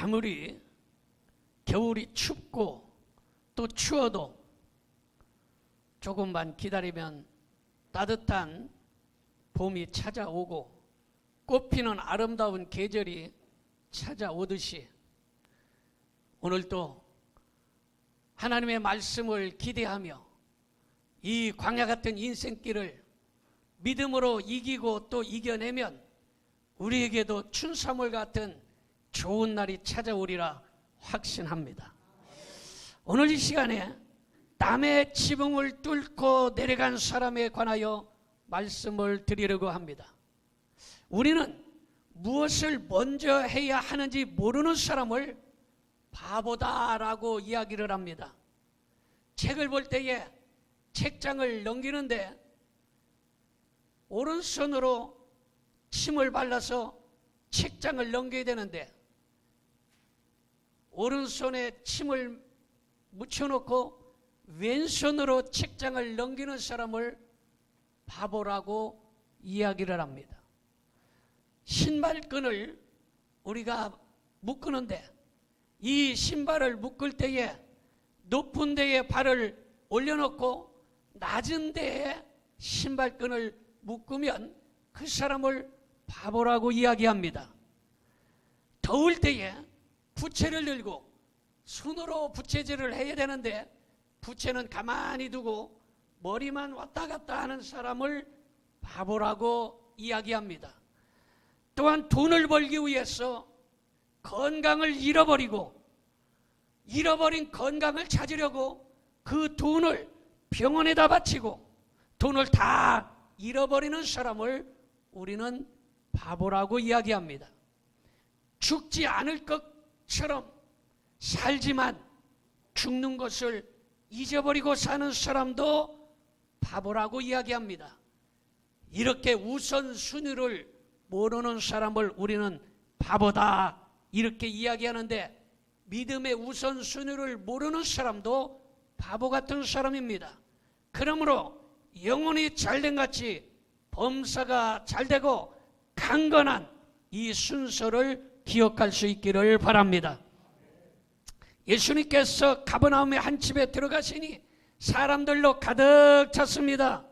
아무리 겨울이 춥고 또 추워도 조금만 기다리면 따뜻한 봄이 찾아오고 꽃피는 아름다운 계절이 찾아오듯이 오늘도 하나님의 말씀을 기대하며 이 광야 같은 인생길을 믿음으로 이기고 또 이겨내면 우리에게도 춘삼월 같은 좋은 날이 찾아오리라 확신합니다. 오늘 이 시간에 남의 지붕을 뚫고 내려간 사람에 관하여 말씀을 드리려고 합니다. 우리는 무엇을 먼저 해야 하는지 모르는 사람을 바보다라고 이야기를 합니다. 책을 볼 때에 책장을 넘기는데 오른손으로 침을 발라서 책장을 넘겨야 되는데 오른손에 침을 묻혀놓고 왼손으로 책장을 넘기는 사람을 바보라고 이야기를 합니다. 신발끈을 우리가 묶는데 이 신발을 묶을 때에 높은 데에 발을 올려놓고 낮은 데에 신발끈을 묶으면 그 사람을 바보라고 이야기합니다. 더울 때에 부채를 들고 손으로 부채질을 해야 되는데 부채는 가만히 두고 머리만 왔다 갔다 하는 사람을 바보라고 이야기합니다. 또한 돈을 벌기 위해서 건강을 잃어버리고 잃어버린 건강을 찾으려고 그 돈을 병원에다 바치고 돈을 다 잃어버리는 사람을 우리는 바보라고 이야기합니다. 죽지 않을 것처럼 살지만 죽는 것을 잊어버리고 사는 사람도 바보라고 이야기합니다. 이렇게 우선순위를 모르는 사람을 우리는 바보다 이렇게 이야기하는데 믿음의 우선순위를 모르는 사람도 바보 같은 사람입니다. 그러므로 영혼이 잘된 같이 범사가 잘되고 강건한 이 순서를 기억할 수 있기를 바랍니다. 예수님께서 가버나움의 한 집에 들어가시니 사람들로 가득 찼습니다.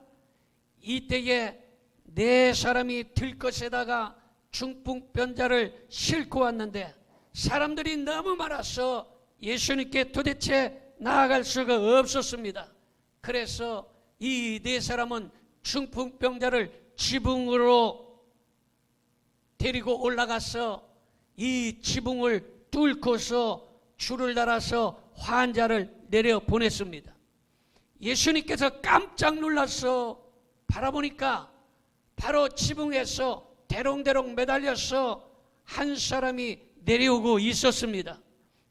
이때에 네 사람이 들것에다가 중풍병자를 싣고 왔는데 사람들이 너무 많아서 예수님께 도대체 나아갈 수가 없었습니다. 그래서 이 네 사람은 중풍병자를 지붕으로 데리고 올라가서 이 지붕을 뚫고서 줄을 달아서 환자를 내려 보냈습니다. 예수님께서 깜짝 놀라서 바라보니까 바로 지붕에서 대롱대롱 매달려서 한 사람이 내려오고 있었습니다.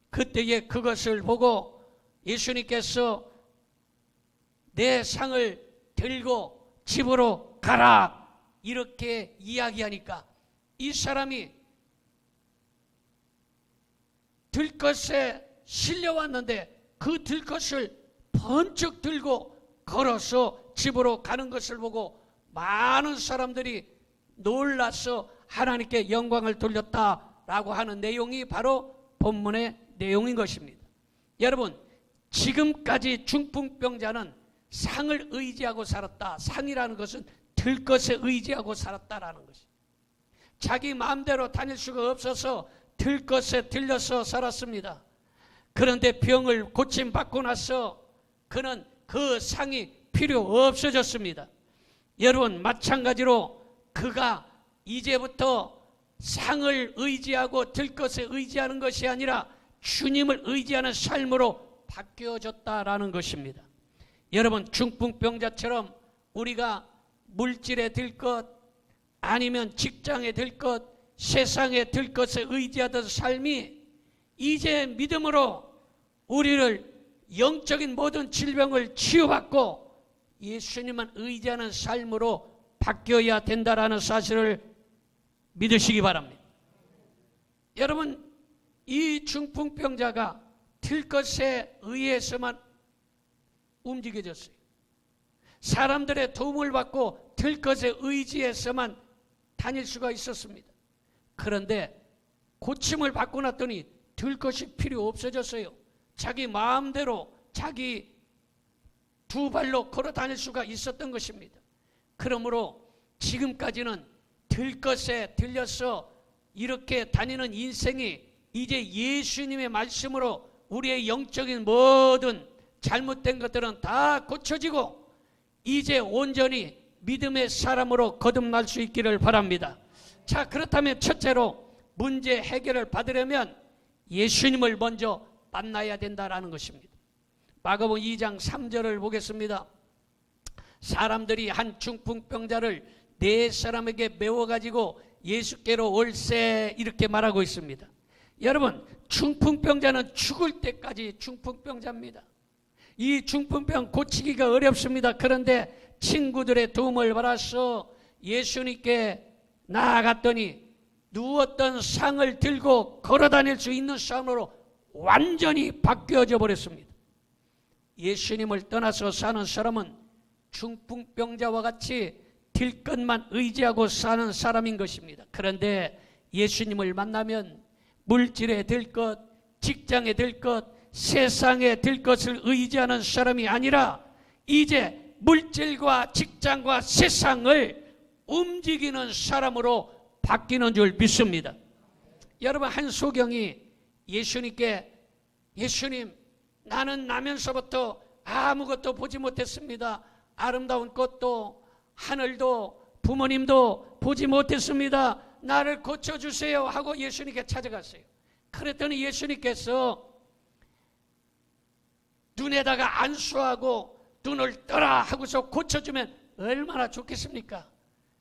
그때에 그것을 보고 예수님께서 내 상을 들고 집으로 가라 이렇게 이야기하니까 이 사람이 들것에 실려왔는데 그 들것을 번쩍 들고 걸어서 집으로 가는 것을 보고 많은 사람들이 놀라서 하나님께 영광을 돌렸다라고 하는 내용이 바로 본문의 내용인 것입니다. 여러분, 지금까지 중풍병자는 상을 의지하고 살았다. 상이라는 것은 들것에 의지하고 살았다라는 것입니다. 자기 마음대로 다닐 수가 없어서 들것에 들려서 살았습니다. 그런데 병을 고침받고 나서 그는 그 상이 필요 없어졌습니다. 여러분, 마찬가지로 그가 이제부터 상을 의지하고 들것에 의지하는 것이 아니라 주님을 의지하는 삶으로 바뀌어졌다라는 것입니다. 여러분, 중풍병자처럼 우리가 물질에 들것 아니면 직장에 들것 세상에 들것에 의지하던 삶이 이제 믿음으로 우리를 영적인 모든 질병을 치유받고 예수님만 의지하는 삶으로 바뀌어야 된다라는 사실을 믿으시기 바랍니다. 여러분, 이 중풍병자가 들것에 의해서만 움직여졌어요. 사람들의 도움을 받고 들것에 의지해서만 다닐 수가 있었습니다. 그런데 고침을 받고 났더니 들 것이 필요 없어졌어요. 자기 마음대로 자기 두 발로 걸어 다닐 수가 있었던 것입니다. 그러므로 지금까지는 들 것에 들려서 이렇게 다니는 인생이 이제 예수님의 말씀으로 우리의 영적인 모든 잘못된 것들은 다 고쳐지고 이제 온전히 믿음의 사람으로 거듭날 수 있기를 바랍니다. 자, 그렇다면 첫째로 문제 해결을 받으려면 예수님을 먼저 만나야 된다라는 것입니다. 마가복음 2장 3절을 보겠습니다. 사람들이 한 중풍병자를 4사람에게 메워가지고 예수께로 올세 이렇게 말하고 있습니다. 여러분, 중풍병자는 죽을 때까지 중풍병자입니다. 이 중풍병 고치기가 어렵습니다. 그런데 친구들의 도움을 받아서 예수님께 나아갔더니 누웠던 상을 들고 걸어다닐 수 있는 사람으로 완전히 바뀌어져 버렸습니다. 예수님을 떠나서 사는 사람은 중풍병자와 같이 들 것만 의지하고 사는 사람인 것입니다. 그런데 예수님을 만나면 물질에 들 것, 직장에 들 것, 세상에 들 것을 의지하는 사람이 아니라 이제 물질과 직장과 세상을 움직이는 사람으로 바뀌는 줄 믿습니다. 여러분, 한 소경이 예수님께 예수님, 나는 나면서부터 아무것도 보지 못했습니다. 아름다운 꽃도 하늘도 부모님도 보지 못했습니다. 나를 고쳐주세요 하고 예수님께 찾아갔어요. 그랬더니 예수님께서 눈에다가 안수하고 눈을 떠라 하고서 고쳐주면 얼마나 좋겠습니까?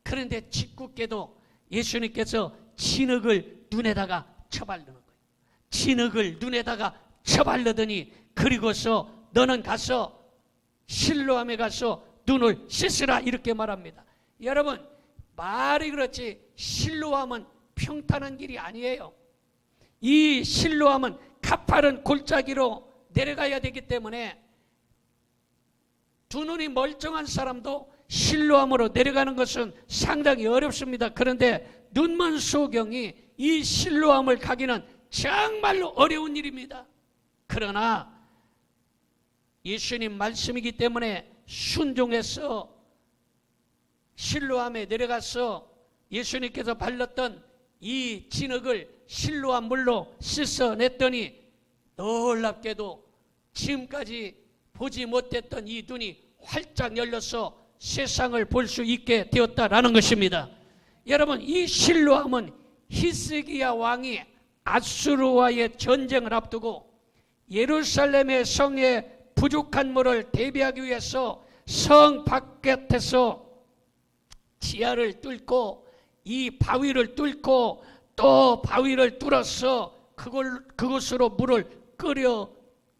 그런데 짓궂게도 예수님께서 진흙을 눈에다가 쳐바르는 거예요. 진흙을 눈에다가 쳐바르더니 그리고서 너는 가서 실로암에 가서 눈을 씻으라 이렇게 말합니다. 여러분, 말이 그렇지 실로암은 평탄한 길이 아니에요. 이 실로암은 가파른 골짜기로 내려가야 되기 때문에 두 눈이 멀쩡한 사람도 실로암으로 내려가는 것은 상당히 어렵습니다. 그런데 눈먼 소경이 이 실로암을 가기는 정말로 어려운 일입니다. 그러나 예수님 말씀이기 때문에 순종해서 실로암에 내려가서 예수님께서 발랐던 이 진흙을 실로암 물로 씻어냈더니 놀랍게도 지금까지 보지 못했던 이 눈이 활짝 열려서 세상을 볼 수 있게 되었다라는 것입니다. 여러분, 이 실로암은 히스기야 왕이 아수르와의 전쟁을 앞두고 예루살렘의 성에 부족한 물을 대비하기 위해서 성 바깥에서 지하를 뚫고 이 바위를 뚫고 또 바위를 뚫어서 그곳으로 물을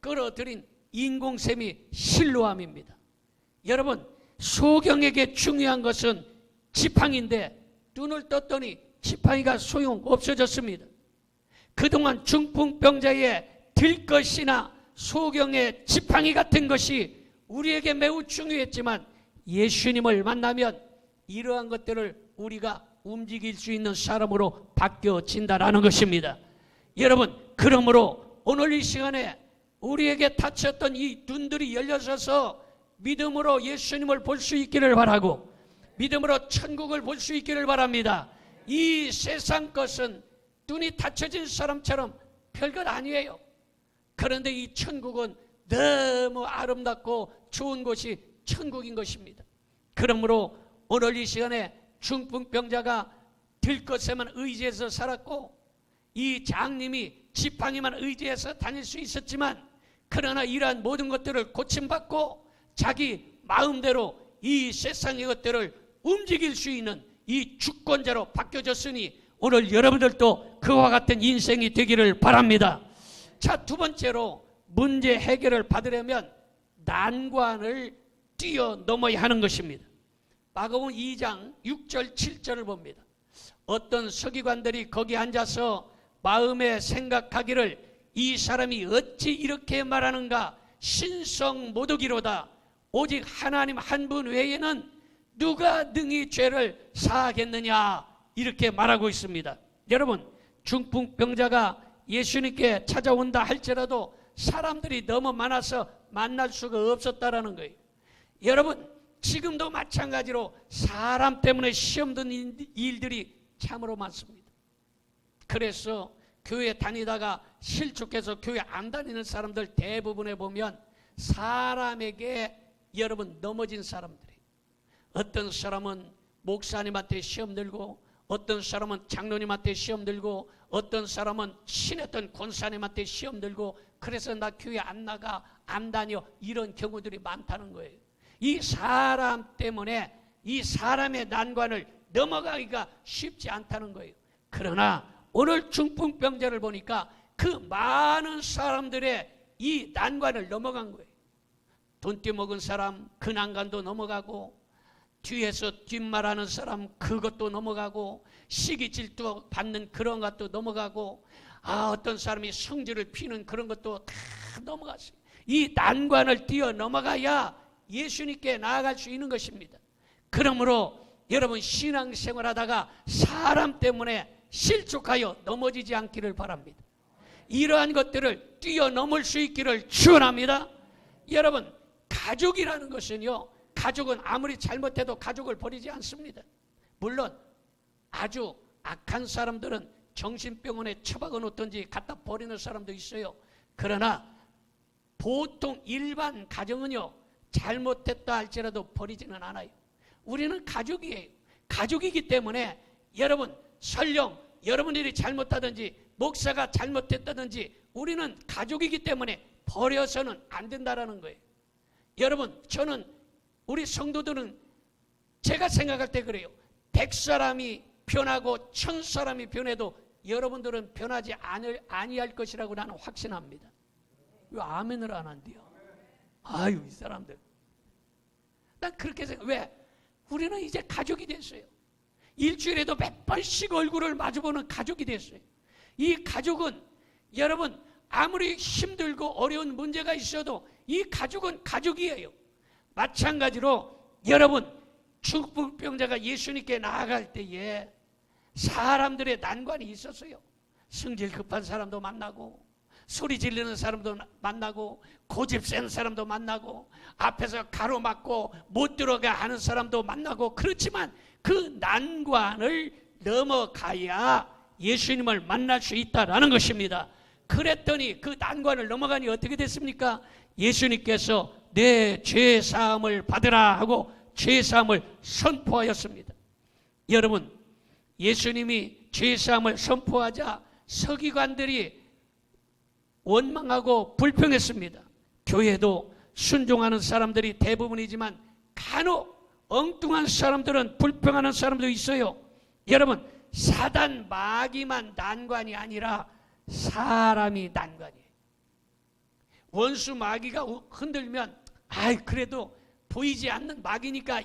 끌어들인 인공샘이 실로암입니다. 여러분, 소경에게 중요한 것은 지팡이인데 눈을 떴더니 지팡이가 소용 없어졌습니다. 그동안 중풍병자의 들 것이나 소경의 지팡이 같은 것이 우리에게 매우 중요했지만 예수님을 만나면 이러한 것들을 우리가 움직일 수 있는 사람으로 바뀌어진다라는 것입니다. 여러분, 그러므로 오늘 이 시간에 우리에게 닫혔던 이 눈들이 열려져서 믿음으로 예수님을 볼 수 있기를 바라고 믿음으로 천국을 볼 수 있기를 바랍니다. 이 세상 것은 눈이 닫혀진 사람처럼 별것 아니에요. 그런데 이 천국은 너무 아름답고 좋은 곳이 천국인 것입니다. 그러므로 오늘 이 시간에 중풍병자가 들 것에만 의지해서 살았고 이 장님이 지팡이만 의지해서 다닐 수 있었지만 그러나 이러한 모든 것들을 고침받고 자기 마음대로 이 세상의 것들을 움직일 수 있는 이 주권자로 바뀌어졌으니 오늘 여러분들도 그와 같은 인생이 되기를 바랍니다. 자, 두 번째로 문제 해결을 받으려면 난관을 뛰어넘어야 하는 것입니다. 마가복음 2장 6절 7절을 봅니다. 어떤 서기관들이 거기 앉아서 마음에 생각하기를 이 사람이 어찌 이렇게 말하는가, 신성 모독이로다. 오직 하나님 한 분 외에는 누가 능히 죄를 사하겠느냐, 이렇게 말하고 있습니다. 여러분, 중풍병자가 예수님께 찾아온다 할지라도 사람들이 너무 많아서 만날 수가 없었다라는 거예요. 여러분, 지금도 마찬가지로 사람 때문에 시험 드는 일들이 참으로 많습니다. 그래서 교회 다니다가 실족해서 교회 안 다니는 사람들 대부분에 보면 사람에게 여러분 넘어진 사람들이에요. 어떤 사람은 목사님한테 시험 들고, 어떤 사람은 장로님한테 시험 들고, 어떤 사람은 친했던 권사님한테 시험 들고, 그래서 나 교회 안 나가, 안 다녀, 이런 경우들이 많다는 거예요. 이 사람 때문에 이 사람의 난관을 넘어가기가 쉽지 않다는 거예요. 그러나 오늘 중풍병자를 보니까 그 많은 사람들의 이 난관을 넘어간 거예요. 돈 떼먹은 사람 그 난관도 넘어가고, 뒤에서 뒷말하는 사람 그것도 넘어가고, 시기 질투 받는 그런 것도 넘어가고, 어떤 사람이 성질을 피는 그런 것도 다 넘어갔어요. 이 난관을 뛰어 넘어가야 예수님께 나아갈 수 있는 것입니다. 그러므로 여러분, 신앙생활하다가 사람 때문에 실족하여 넘어지지 않기를 바랍니다. 이러한 것들을 뛰어넘을 수 있기를 축원합니다. 여러분, 가족이라는 것은요, 가족은 아무리 잘못해도 가족을 버리지 않습니다. 물론 아주 악한 사람들은 정신병원에 처박아 놓든지 갖다 버리는 사람도 있어요. 그러나 보통 일반 가정은요, 잘못했다 할지라도 버리지는 않아요. 우리는 가족이에요. 가족이기 때문에 여러분, 설령 여러분들이 잘못하든지 목사가 잘못했다든지 우리는 가족이기 때문에 버려서는 안 된다라는 거예요. 여러분, 저는 우리 성도들은 제가 생각할 때 그래요. 100사람이 변하고 1000사람이 변해도 여러분들은 변하지 아니할 것이라고 나는 확신합니다. 왜 아멘을 안 한대요? 아유, 이 사람들. 난 그렇게 생각해. 왜? 우리는 이제 가족이 됐어요. 일주일에도 몇 번씩 얼굴을 마주보는 가족이 됐어요. 이 가족은 여러분, 아무리 힘들고 어려운 문제가 있어도 이 가족은 가족이에요. 마찬가지로 여러분, 중풍병자가 예수님께 나아갈 때에 사람들의 난관이 있었어요. 성질 급한 사람도 만나고, 소리 지르는 사람도 만나고, 고집 센 사람도 만나고, 앞에서 가로막고 못 들어가 하는 사람도 만나고, 그렇지만 그 난관을 넘어가야 예수님을 만날 수 있다라는 것입니다. 그랬더니 그 난관을 넘어가니 어떻게 됐습니까? 예수님께서 내 죄사함을 받으라 하고 죄사함을 선포하였습니다. 여러분, 예수님이 죄사함을 선포하자 서기관들이 원망하고 불평했습니다. 교회도 순종하는 사람들이 대부분이지만 간혹 엉뚱한 사람들은 불평하는 사람도 있어요. 여러분, 사단 마귀만 난관이 아니라 사람이 난관이에요. 원수 마귀가 흔들면 그래도 보이지 않는 마귀니까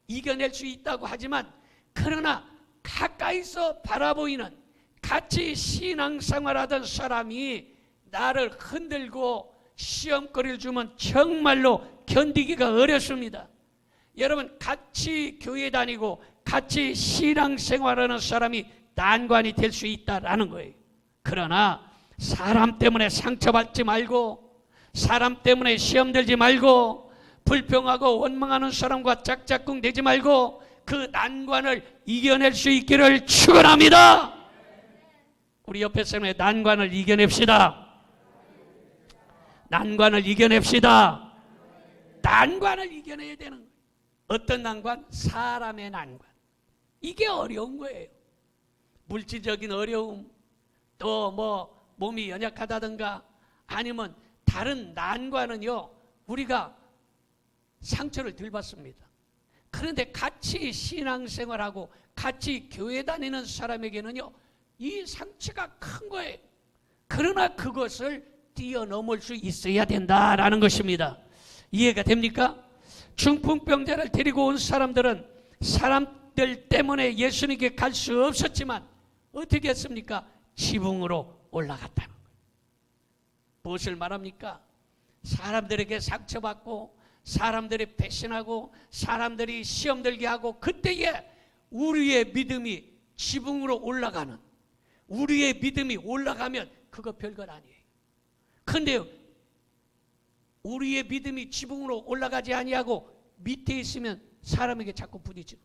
이겨낼 수 있다고 하지만, 그러나 가까이서 바라보이는 같이 신앙생활하던 사람이 나를 흔들고 시험거리를 주면 정말로 견디기가 어렵습니다. 여러분, 같이 교회 다니고 같이 신앙생활하는 사람이 난관이 될 수 있다라는 거예요. 그러나 사람 때문에 상처받지 말고, 사람 때문에 시험 들지 말고, 불평하고 원망하는 사람과 짝짝꿍 되지 말고 그 난관을 이겨낼 수 있기를 축원합니다. 우리 옆에 사람의 난관을 이겨냅시다. 난관을 이겨냅시다. 난관을 이겨내야 되는 거예요. 어떤 난관? 사람의 난관. 이게 어려운 거예요. 물질적인 어려움, 또 몸이 연약하다든가 아니면 다른 난관은요, 우리가 상처를 덜 받습니다. 그런데 같이 신앙생활하고 같이 교회 다니는 사람에게는요, 이 상처가 큰 거예요. 그러나 그것을 뛰어넘을 수 있어야 된다라는 것입니다. 이해가 됩니까? 중풍병자를 데리고 온 사람들은 사람들 때문에 예수님께 갈 수 없었지만 어떻게 했습니까? 지붕으로 올라갔다는 거예요. 무엇을 말합니까? 사람들에게 상처받고, 사람들이 배신하고, 사람들이 시험 들게 하고, 그때에 우리의 믿음이 지붕으로 올라가는, 우리의 믿음이 올라가면 그거 별것 아니에요. 그런데 우리의 믿음이 지붕으로 올라가지 아니하고 밑에 있으면 사람에게 자꾸 부딪히고,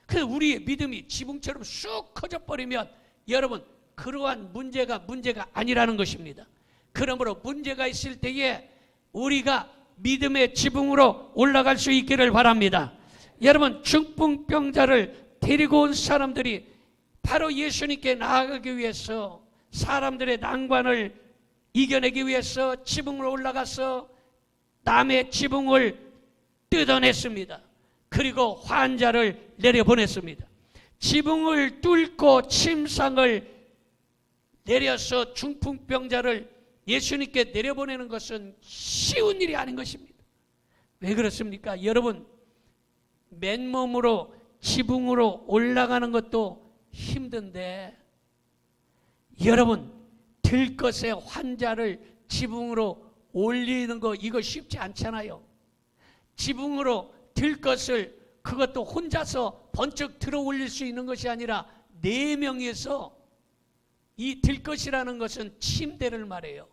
그래서 우리의 믿음이 지붕처럼 쑥 커져버리면 여러분 그러한 문제가 아니라는 것입니다. 그러므로 문제가 있을 때에 우리가 믿음의 지붕으로 올라갈 수 있기를 바랍니다. 여러분 중풍병자를 데리고 온 사람들이 바로 예수님께 나아가기 위해서 사람들의 난관을 이겨내기 위해서 지붕으로 올라가서 남의 지붕을 뜯어냈습니다. 그리고 환자를 내려보냈습니다. 지붕을 뚫고 침상을 내려서 중풍병자를 예수님께 내려보내는 것은 쉬운 일이 아닌 것입니다. 왜 그렇습니까? 여러분 맨몸으로 지붕으로 올라가는 것도 힘든데 여러분 들것의 환자를 지붕으로 올리는 거 이거 쉽지 않잖아요. 지붕으로 들것을 그것도 혼자서 번쩍 들어 올릴 수 있는 것이 아니라 4명이서 이 들것이라는 것은 침대를 말해요.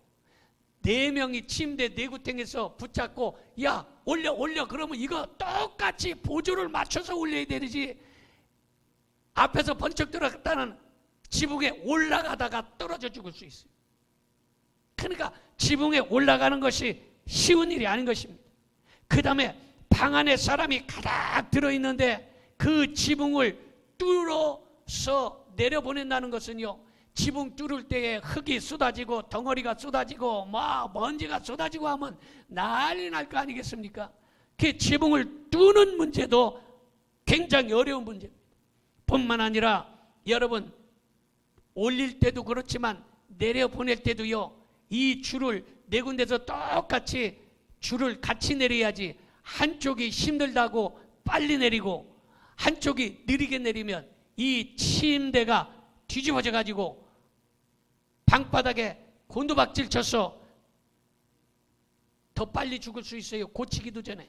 4명이 침대 4구탱에서 붙잡고 야 올려 그러면 이거 똑같이 보조를 맞춰서 올려야 되지, 앞에서 번쩍 들어갔다는 지붕에 올라가다가 떨어져 죽을 수 있어요. 그러니까 지붕에 올라가는 것이 쉬운 일이 아닌 것입니다. 그 다음에 방 안에 사람이 가득 들어있는데 그 지붕을 뚫어서 내려보낸다는 것은요, 지붕 뚫을 때에 흙이 쏟아지고 덩어리가 쏟아지고 막 먼지가 쏟아지고 하면 난리 날 거 아니겠습니까? 그 지붕을 뚫는 문제도 굉장히 어려운 문제입니다. 뿐만 아니라 여러분 올릴 때도 그렇지만 내려보낼 때도요, 이 줄을 4군데서 똑같이 줄을 같이 내려야지 한쪽이 힘들다고 빨리 내리고 한쪽이 느리게 내리면 이 침대가 뒤집어져 가지고 방바닥에 곤두박질 쳐서 더 빨리 죽을 수 있어요. 고치기도 전에.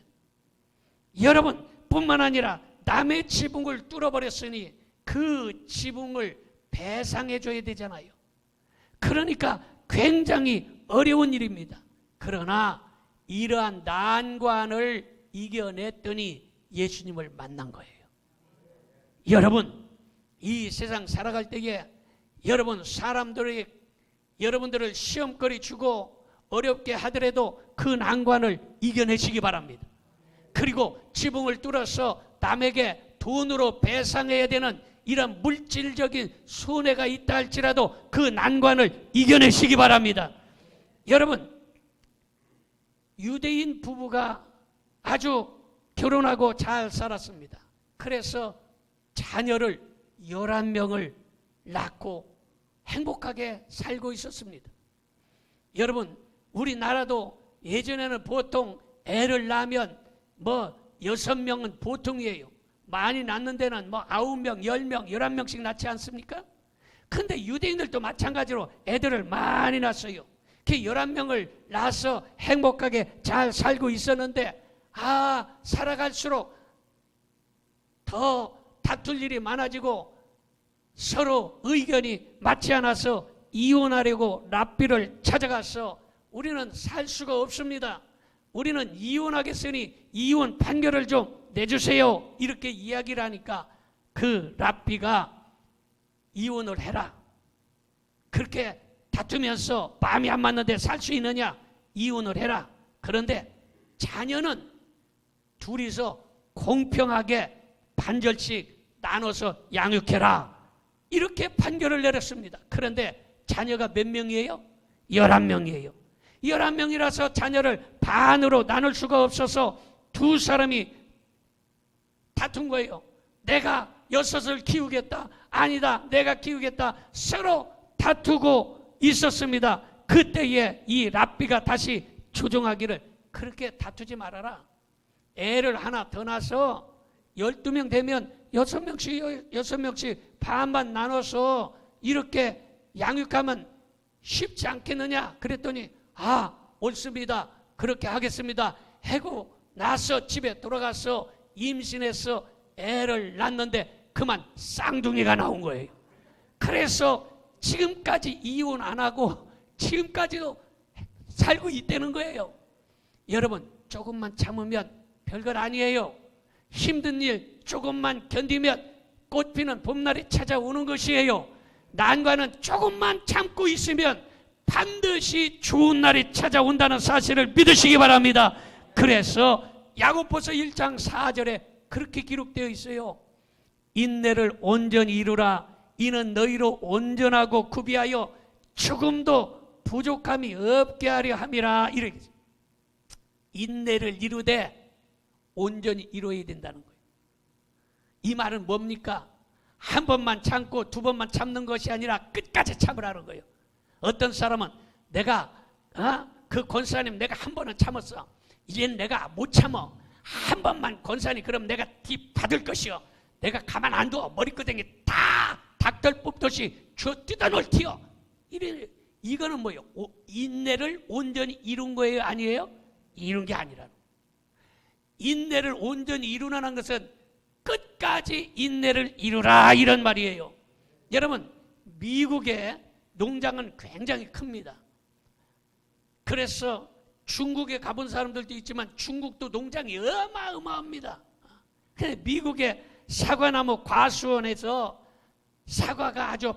여러분 뿐만 아니라 남의 지붕을 뚫어버렸으니 그 지붕을 배상해 줘야 되잖아요. 그러니까 굉장히 어려운 일입니다. 그러나 이러한 난관을 이겨냈더니 예수님을 만난 거예요. 여러분 이 세상 살아갈 때에 여러분 여러분들을 시험거리 주고 어렵게 하더라도 그 난관을 이겨내시기 바랍니다. 그리고 지붕을 뚫어서 남에게 돈으로 배상해야 되는 이런 물질적인 손해가 있다 할지라도 그 난관을 이겨내시기 바랍니다. 여러분 유대인 부부가 아주 결혼하고 잘 살았습니다. 그래서 자녀를 11명을 낳고 행복하게 살고 있었습니다. 여러분 우리나라도 예전에는 보통 애를 낳으면 6명은 보통이에요. 많이 낳는 데는 9명, 10명, 11명씩 낳지 않습니까? 근데 유대인들도 마찬가지로 애들을 많이 낳았어요. 그 11명을 낳아서 행복하게 잘 살고 있었는데 살아갈수록 더 다툴 일이 많아지고 서로 의견이 맞지 않아서 이혼하려고 랍비를 찾아가서 우리는 살 수가 없습니다. 우리는 이혼하겠으니 이혼 판결을 좀 내주세요. 이렇게 이야기를 하니까 그 랍비가 이혼을 해라. 그렇게 다투면서 마음이 안 맞는데 살 수 있느냐? 이혼을 해라. 그런데 자녀는 둘이서 공평하게 반절씩 나눠서 양육해라. 이렇게 판결을 내렸습니다. 그런데 자녀가 몇 명이에요? 11명이에요. 11명이라서 자녀를 반으로 나눌 수가 없어서 두 사람이 다툰 거예요. 내가 6을 키우겠다. 아니다. 내가 키우겠다. 서로 다투고 있었습니다. 그때에 이 랍비가 다시 조정하기를 그렇게 다투지 말아라. 애를 하나 더 낳아서 12명 되면 6명씩 반반 나눠서 이렇게 양육하면 쉽지 않겠느냐 그랬더니 옳습니다. 그렇게 하겠습니다. 하고 나서 집에 돌아가서 임신해서 애를 낳는데 그만 쌍둥이가 나온 거예요. 그래서 지금까지 이혼 안 하고 지금까지도 살고 있다는 거예요. 여러분, 조금만 참으면 별것 아니에요. 힘든 일 조금만 견디면 꽃피는 봄날이 찾아오는 것이에요. 난관은 조금만 참고 있으면 반드시 좋은 날이 찾아온다는 사실을 믿으시기 바랍니다. 그래서 야고보서 1장 4절에 그렇게 기록되어 있어요. 인내를 온전히 이루라. 이는 너희로 온전하고 구비하여 조금도 부족함이 없게 하려 함이라. 이렇게 인내를 이루되 온전히 이루어야 된다는 거예요. 이 말은 뭡니까? 한 번만 참고 두 번만 참는 것이 아니라 끝까지 참으라는 거예요. 어떤 사람은 내가 그 권사님 내가 한 번은 참았어. 이젠 내가 못 참어. 한 번만 권사님 그럼 내가 뒤 받을 것이요. 내가 가만 안 둬. 머리끄댕이 다 닭들 뽑듯이 쥐어 뜯어놓을 티요. 이거는 뭐예요? 인내를 온전히 이룬 거예요? 아니에요? 이룬 게 아니라는 거예요. 인내를 온전히 이루라는 것은 끝까지 인내를 이루라 이런 말이에요. 여러분, 미국의 농장은 굉장히 큽니다. 그래서 중국에 가본 사람들도 있지만 중국도 농장이 어마어마합니다. 미국의 사과나무 과수원에서 사과가 아주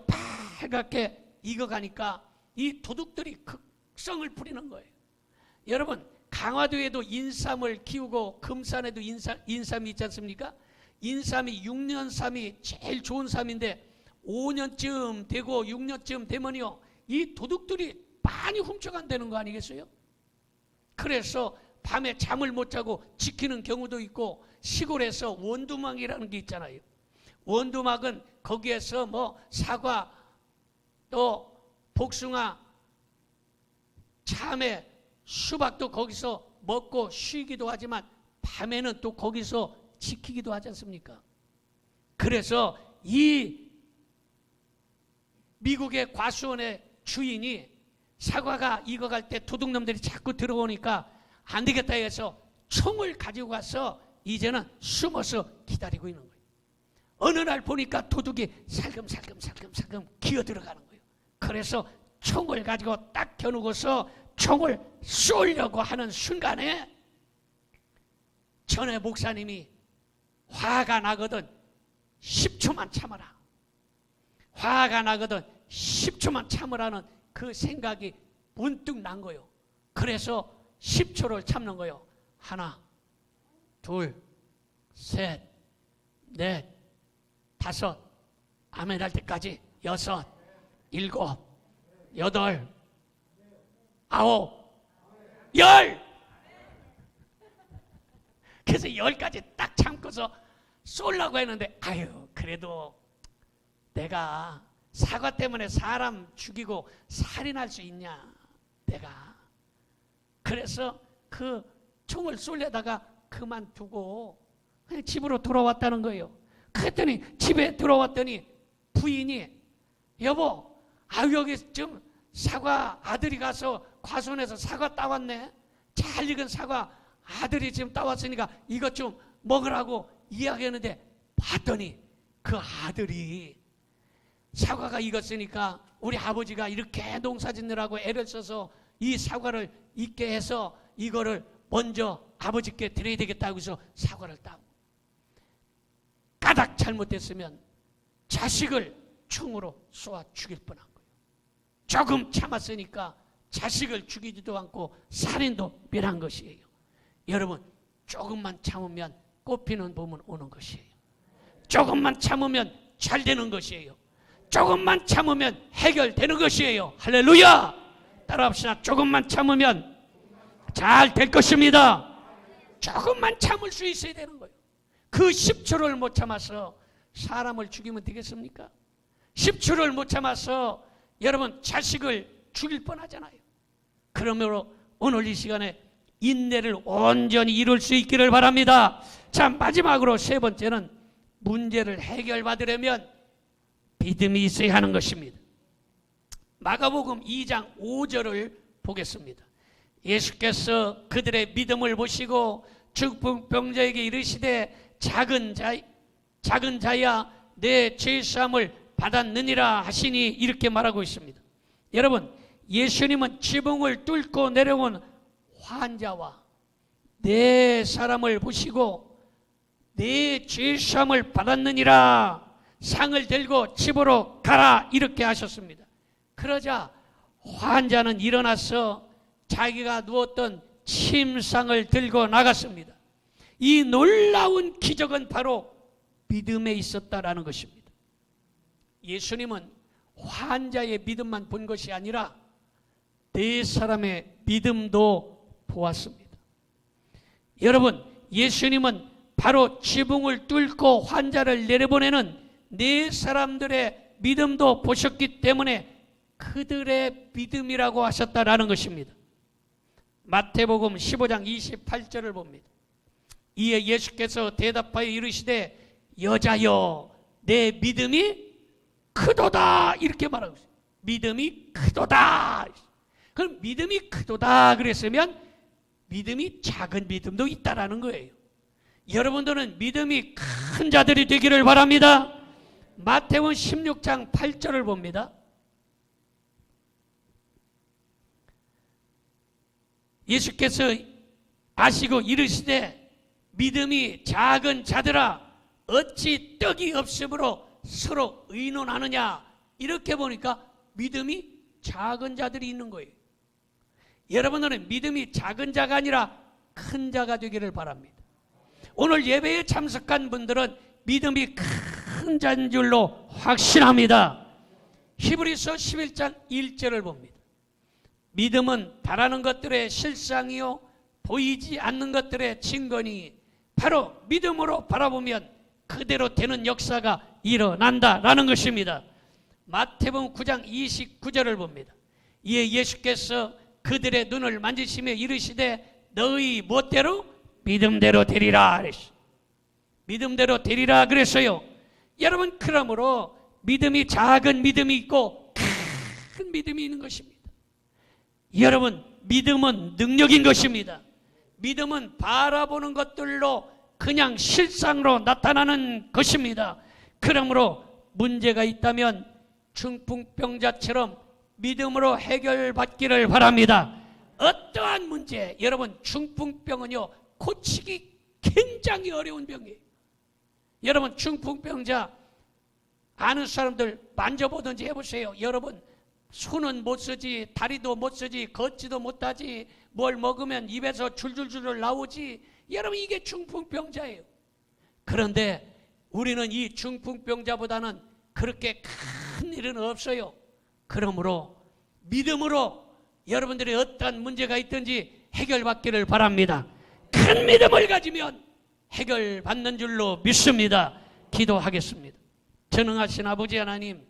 빨갛게 익어가니까 이 도둑들이 극성을 부리는 거예요. 여러분, 강화도에도 인삼을 키우고 금산에도 인삼이 있지 않습니까? 인삼이 6년삼이 제일 좋은 삼인데 5년쯤 되고 6년쯤 되면요 이 도둑들이 많이 훔쳐간다는 거 아니겠어요? 그래서 밤에 잠을 못 자고 지키는 경우도 있고, 시골에서 원두막이라는 게 있잖아요. 원두막은 거기에서 뭐 사과 또 복숭아 참외 수박도 거기서 먹고 쉬기도 하지만 밤에는 또 거기서 지키기도 하지 않습니까? 그래서 이 미국의 과수원의 주인이 사과가 익어갈 때 도둑놈들이 자꾸 들어오니까 안 되겠다 해서 총을 가지고 가서 이제는 숨어서 기다리고 있는 거예요. 어느 날 보니까 도둑이 살금살금 기어 들어가는 거예요. 그래서 총을 가지고 딱 겨누고서 총을 쏘려고 하는 순간에 전에 목사님이 화가 나거든 10초만 참아라. 화가 나거든 10초만 참으라는 그 생각이 문득 난 거예요. 그래서 10초를 참는 거예요. 하나, 둘, 셋, 넷, 다섯, 아멘 할 때까지 여섯, 일곱, 여덟, 아홉, 열. 그래서 10까지 딱 참고서 쏠라고 했는데 아유 그래도 내가 사과 때문에 사람 죽이고 살인할 수 있냐 내가. 그래서 그 총을 쏠려다가 그만두고 그냥 집으로 돌아왔다는 거예요. 그랬더니 집에 들어왔더니 부인이 여보 여기 좀 사과 아들이 가서 과수원에서 사과 따왔네. 잘 익은 사과 아들이 지금 따왔으니까 이것 좀 먹으라고 이야기했는데 봤더니 그 아들이 사과가 익었으니까 우리 아버지가 이렇게 농사 짓느라고 애를 써서 이 사과를 익게 해서 이거를 먼저 아버지께 드려야 되겠다고 해서 사과를 따고 까닭 잘못했으면 자식을 총으로 쏘아 죽일 뻔한 거예요. 조금 참았으니까 자식을 죽이지도 않고 살인도 면한 것이에요. 여러분, 조금만 참으면 꽃피는 봄은 오는 것이에요. 조금만 참으면 잘 되는 것이에요. 조금만 참으면 해결되는 것이에요. 할렐루야! 따라합시다. 조금만 참으면 잘 될 것입니다. 조금만 참을 수 있어야 되는 거예요. 그 10초를 못 참아서 사람을 죽이면 되겠습니까? 10초를 못 참아서 여러분 자식을 죽일 뻔하잖아요. 그러므로 오늘 이 시간에 인내를 온전히 이룰 수 있기를 바랍니다. 자, 마지막으로 세 번째는 문제를 해결받으려면 믿음이 있어야 하는 것입니다. 마가복음 2장 5절을 보겠습니다. 예수께서 그들의 믿음을 보시고 죽은 병자에게 이르시되 작은 자야 내 죄사함을 받았느니라 하시니 이렇게 말하고 있습니다. 여러분, 예수님은 지붕을 뚫고 내려온 환자와 내 사람을 보시고 내 죄사함을 받았느니라 상을 들고 집으로 가라 이렇게 하셨습니다. 그러자 환자는 일어나서 자기가 누웠던 침상을 들고 나갔습니다. 이 놀라운 기적은 바로 믿음에 있었다라는 것입니다. 예수님은 환자의 믿음만 본 것이 아니라 네 사람의 믿음도 보았습니다. 여러분, 예수님은 바로 지붕을 뚫고 환자를 내려보내는 네 사람들의 믿음도 보셨기 때문에 그들의 믿음이라고 하셨다라는 것입니다. 마태복음 15장 28절을 봅니다. 이에 예수께서 대답하여 이르시되 여자여 내 믿음이 크도다 이렇게 말하고 있어요. 믿음이 크도다. 그럼 믿음이 크도다 그랬으면 믿음이 작은 믿음도 있다라는 거예요. 여러분들은 믿음이 큰 자들이 되기를 바랍니다. 마태복음 16장 8절을 봅니다. 예수께서 아시고 이르시되 믿음이 작은 자들아 어찌 떡이 없으므로 서로 의논하느냐. 이렇게 보니까 믿음이 작은 자들이 있는 거예요. 여러분들은 믿음이 작은 자가 아니라 큰 자가 되기를 바랍니다. 오늘 예배에 참석한 분들은 믿음이 큰 자인 줄로 확신합니다. 히브리서 11장 1절을 봅니다. 믿음은 바라는 것들의 실상이요 보이지 않는 것들의 증거니 바로 믿음으로 바라보면 그대로 되는 역사가 일어난다라는 것입니다. 마태복음 9장 29절을 봅니다. 이에 예수께서 그들의 눈을 만지시며 이르시되 너희 멋대로 믿음대로 되리라. 믿음대로 되리라 그랬어요. 여러분, 그러므로 믿음이 작은 믿음이 있고 큰 믿음이 있는 것입니다. 여러분, 믿음은 능력인 것입니다. 믿음은 바라보는 것들로 그냥 실상으로 나타나는 것입니다. 그러므로 문제가 있다면 중풍병자처럼 믿음으로 해결받기를 바랍니다. 어떠한 문제, 여러분 중풍병은요 고치기 굉장히 어려운 병이에요. 여러분 중풍병자 아는 사람들 만져보든지 해보세요. 여러분 손은 못 쓰지, 다리도 못 쓰지, 걷지도 못하지, 뭘 먹으면 입에서 줄줄줄 나오지. 여러분 이게 중풍병자예요. 그런데 우리는 이 중풍병자보다는 그렇게 큰 일은 없어요. 그러므로 믿음으로 여러분들이 어떤 문제가 있든지 해결받기를 바랍니다. 큰 믿음을 가지면 해결받는 줄로 믿습니다. 기도하겠습니다. 전능하신 아버지 하나님,